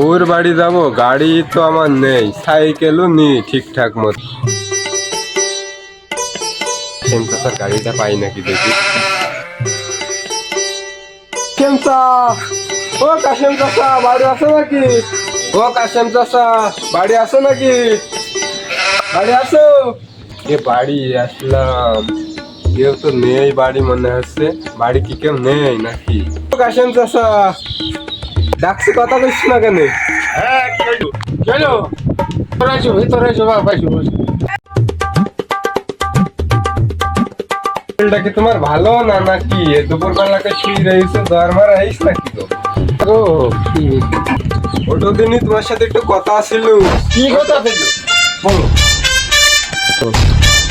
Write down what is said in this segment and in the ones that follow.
ওর বাড়ি যাব, গাড়ি তো আমার নেই, সাইকেলও নি ঠিকঠাক মতো। শ্যামচাচার গাড়িটা পাই নাকি দেখি। শ্যামচা, ও কাশেম চাচা বাড়ি আছে নাকি? ও কাশেম চাচা বাড়ি আছে নাকি? বাড়ি আছো? এ বাড়ি আসলাম, কেউ তো নেই বাড়ি মনে হচ্ছে। বাড়ি কি কেউ নেই নাকি? ও কাশেম চাচা, ডাকছি কথা কইস না কেন? হ্যাঁ, চলো ভিতরে শরীরটা কি তোমার ভালো না নাকি? দুপুর বেলাকে শুয়ে রয়েছে, জ্বর মারা আইস নাকি? তো ওটো দিনই তোমার সাথে একটু কথা ছিল। কি কথা ছিল বলো।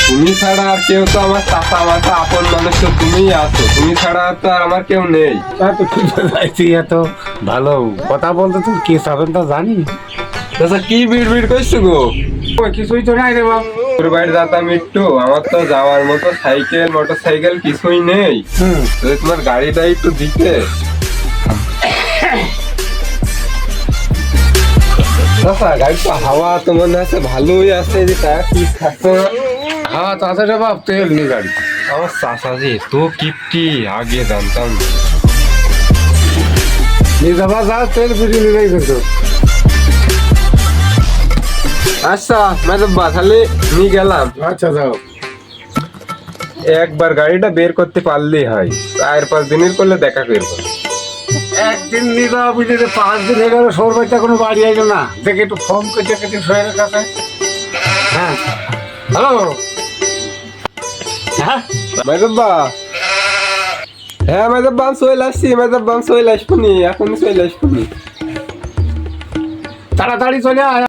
তুমি ছাড়া আর কেউ তো আমার চাচা মাথা আপন মানুষ তো তুমিই আছো, তুমি ছাড়া তো আর আমার কেউ নেই। এত ভালো কথা বলতে তুমি কে চাবেন তা জানি। চাচা কি বিড় বিড় করছো গো? কিছুই তো নাই রে বাবু। তোর বাড়ি যেতাম একটু, আমার তো যাওয়ার মতো সাইকেল মোটর সাইকেল কিছুই নেই। যদি তোমার গাড়িটা একটু দিতে। চাচা গাড়ি তো হাওয়া তো মনে আছে ভালোই আছে, যে টায়ার ঠিক থাকতো না। হ্যাঁ চাচা রে বাপ, তেল নি গাড়ি। আমার চাচা যে তো কিপটি, আগে জানতাম না। নিয়ে যাবা যা, তেল বুঝি নিলেই কিন্তু। আচ্ছা মেজব্বা, তাহলে নিয়ে গেলাম। আচ্ছা যাও। একবার গাড়িটা বের করতে পারলেই হয়, 4-5 দিনের করলে দেখা করবো। একদিন নিয়ে যাওয়া বুঝলি, 5 দিন হয়ে গেল সৌর বাড়িতে কোনো বাড়ি আইলো না। দেখে একটু ফোন করে দেখে সোহেলের কাছে। হ্যাঁ হ্যালো। হ্যাঁ মেজব্বা, হ্যাঁ মেজব্বা চলে আসছি, মেজব্বা চলে আসবনি, এখনই চলে আসবনি। তাড়াতাড়ি চলে আয়।